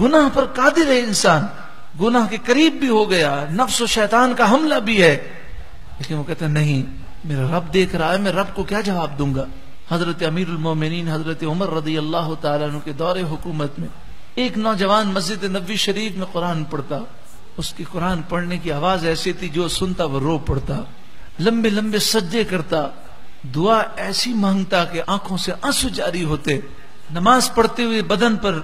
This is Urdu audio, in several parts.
گناہ پر قادر ہے انسان، گناہ کے قریب بھی ہو گیا، نفس و شیطان کا حملہ بھی ہے، لیکن وہ کہتا ہے نہیں، میرا رب دیکھ رہا ہے، میں رب کو کیا جواب دوں گا۔ حضرت امیر المومنین حضرت عمر رضی اللہ تعالیٰ عنہ کے دور حکومت میں ایک نوجوان مسجد نبوی شریف میں قرآن پڑھتا، اس کی قرآن پڑھنے کی آواز ایسی تھی جو سنتا وہ رو پڑتا، لمبے لمبے سجدے کرتا، دعا ایسی مانگتا کہ آنکھوں سے آنسو جاری ہوتے، نماز پڑھتے ہوئے بدن پر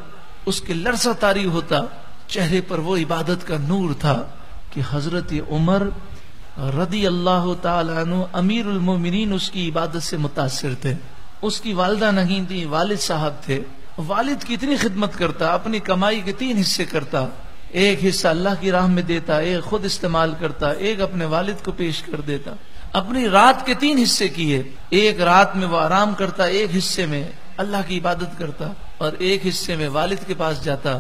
اس کے لرزہ طاری ہوتا، چہرے پر وہ عبادت کا نور تھا کہ حضرت عمر رضی اللہ تعالیٰ عنہ امیر المومنین اس کی عبادت سے متاثر تھے۔ اس کی والدہ نہیں تھی، والد صاحب تھے، والد کی اتنی خدمت کرتا، اپنی کمائی کے 3 حصے کرتا، ایک حصہ اللہ کی راہ میں دیتا، ایک خود استعمال کرتا، ایک اپنے والد کو پیش کر دیتا۔ اپنی رات کے 3 حصے کیے، ایک رات میں وہ آرام کرتا، ایک حصے میں اللہ کی عبادت کرتا، اور ایک حصے میں والد کے پاس جاتا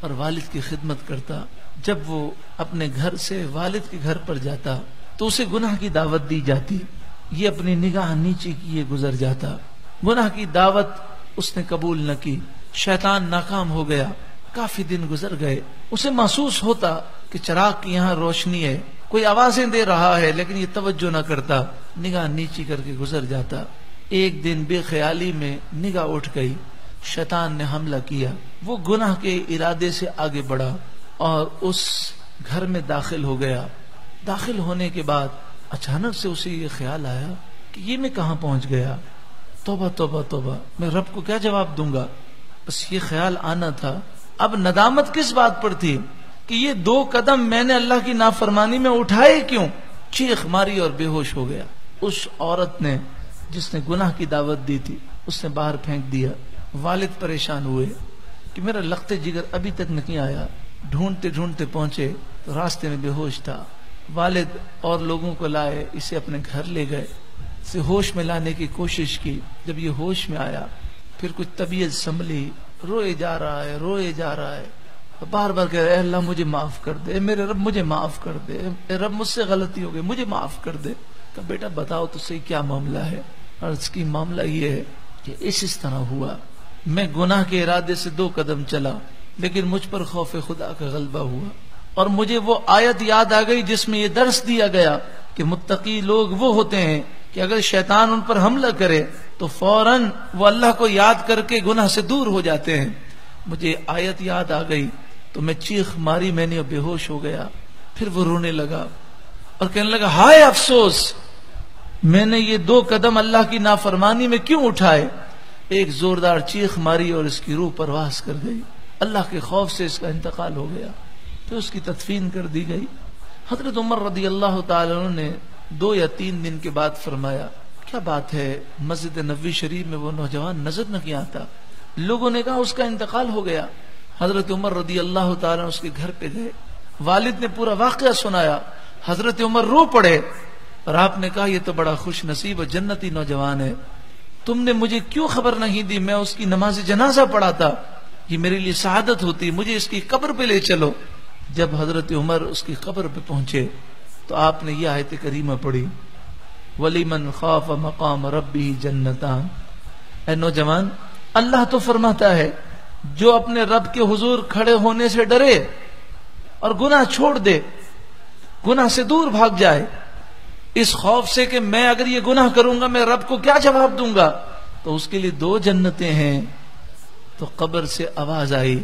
اور والد کی خدمت کرتا۔ جب وہ اپنے گھر سے والد کے گھر پر جاتا تو اسے گناہ کی دعوت دی جاتی، یہ اپنی نگاہ نیچے کیے گزر جاتا، گناہ کی دعوت اس نے قبول نہ کی، شیطان ناکام ہو گیا، کافی دن گزر گئے، اسے محسوس ہوتا کہ چراغ کی یہاں روشنی ہے، کوئی آوازیں دے رہا ہے لیکن یہ توجہ نہ کرتا، نگاہ نیچی کر کے گزر جاتا۔ ایک دن بے خیالی میں نگاہ اٹھ گئی، شیطان نے حملہ کیا، وہ گناہ کے ارادے سے آگے بڑھا اور اس گھر میں داخل ہو گیا۔ داخل ہونے کے بعد اچانک سے اسے یہ خیال آیا کہ یہ میں کہاں پہنچ گیا، توبہ توبہ توبہ، میں رب کو کیا جواب دوں گا، بس یہ خیال آنا تھا۔ اب ندامت کس بات پر تھی کہ یہ 2 قدم میں نے اللہ کی نافرمانی میں اٹھائے کیوں، چیخ ماری اور بے ہوش ہو گیا۔ اس عورت نے جس نے گناہ کی دعوت دی تھی اس نے باہر پھینک دیا۔ والد پریشان ہوئے کہ میرا لخت جگر ابھی تک نہیں آیا، ڈھونڈتے ڈھونڈتے پہنچے تو راستے میں بے ہوش تھا۔ والد اور لوگوں کو لائے، اسے اپنے گھر لے گئے، اسے ہوش میں لانے کی کوشش کی۔ جب یہ ہوش میں آیا پھر کچھ طبیعت سنبھلی، روئے جا رہا ہے، روئے جا رہا ہے، بار بار کہہ رہا ہے اے اللہ مجھے معاف کر دے، میرے رب مجھے معاف کر دے، اے رب مجھ سے غلطی ہو گئی، مجھے معاف کر دے۔ کہ بیٹا بتاؤ تو صحیح کیا معاملہ ہے؟ عرض کی معاملہ یہ ہے کہ اس طرح ہوا، میں گناہ کے ارادے سے 2 قدم چلا لیکن مجھ پر خوف خدا کا غلبہ ہوا، اور مجھے وہ آیت یاد آ گئی جس میں یہ درس دیا گیا کہ متقی لوگ وہ ہوتے ہیں کہ اگر شیطان ان پر حملہ کرے تو فوراً وہ اللہ کو یاد کر کے گناہ سے دور ہو جاتے ہیں۔ مجھے آیت یاد آ گئی تو میں چیخ ماری، میں نے بے ہوش ہو گیا۔ پھر وہ رونے لگا اور کہنے لگا ہائے افسوس، میں نے یہ 2 قدم اللہ کی نافرمانی میں کیوں اٹھائے۔ ایک زوردار چیخ ماری اور اس کی روح پرواز کر گئی، اللہ کے خوف سے اس کا انتقال ہو گیا، پھر اس کی تدفین کر دی گئی۔ حضرت عمر رضی اللہ تعالیٰ عنہ نے 2 یا 3 دن کے بعد فرمایا کیا بات ہے، مسجد نبوی شریف میں وہ نوجوان نظر نہیں آتا؟ لوگوں نے کہا اس کا انتقال ہو گیا۔ حضرت عمر رضی اللہ تعالیٰ اس کے گھر پہ گئے، والد نے پورا واقعہ سنایا، حضرت عمر رو پڑے اور آپ نے کہا یہ تو بڑا خوش نصیب اور جنتی نوجوان ہے، تم نے مجھے کیوں خبر نہیں دی؟ میں اس کی نماز جنازہ پڑھاتا، یہ میرے لیے سعادت ہوتی، مجھے اس کی قبر پہ لے چلو۔ جب حضرت عمر اس کی قبر پہ پہنچے تو آپ نے یہ آیت کریمہ پڑھی وَلِمَنْ خَافَ مَقَامَ رَبِّهِ جَنَّتَانِ۔ اے نوجوان، اللہ تو فرماتا ہے جو اپنے رب کے حضور کھڑے ہونے سے ڈرے اور گناہ چھوڑ دے، گناہ سے دور بھاگ جائے، اس خوف سے کہ میں اگر یہ گناہ کروں گا میں رب کو کیا جواب دوں گا، تو اس کے لیے 2 جنتیں ہیں۔ تو قبر سے آواز آئی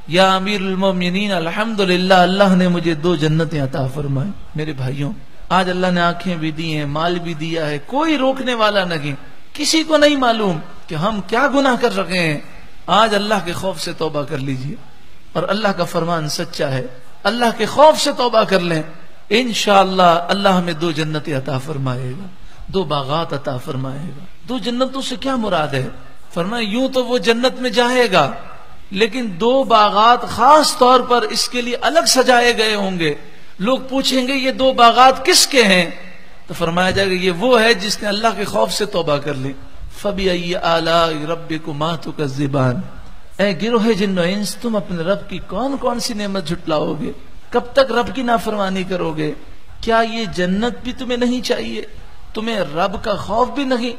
یا امیر المومنین الحمدللہ، اللہ نے مجھے 2 جنتیں عطا فرمائیں۔ میرے بھائیوں، آج اللہ نے آنکھیں بھی دی ہیں، مال بھی دیا ہے، کوئی روکنے والا نہیں، کسی کو نہیں معلوم کہ ہم کیا گناہ کر رکھے ہیں۔ آج اللہ کے خوف سے توبہ کر لیجئے، اور اللہ کا فرمان سچا ہے، اللہ کے خوف سے توبہ کر لیں، انشاءاللہ اللہ ہمیں 2 جنتیں عطا فرمائے گا، 2 باغات عطا فرمائے گا۔ 2 جنتوں سے کیا مراد ہے؟ فرمایا یوں تو وہ جنت میں جائے گا لیکن 2 باغات خاص طور پر اس کے لیے الگ سجائے گئے ہوں گے۔ لوگ پوچھیں گے یہ 2 باغات کس کے ہیں؟ تو فرمایا جائے گا یہ وہ ہے جس نے اللہ کے خوف سے توبہ کر لی۔ فَبِأَيِّ آلَاءِ رَبِّكُمَا تُكَذِّبَانِ، اے گروہ جن و انس، تم اپنے رب کی کون کون سی نعمت جھٹلاؤ گے؟ کب تک رب کی نافرمانی کرو گے؟ کیا یہ جنت بھی تمہیں نہیں چاہیے؟ تمہیں رب کا خوف بھی نہیں؟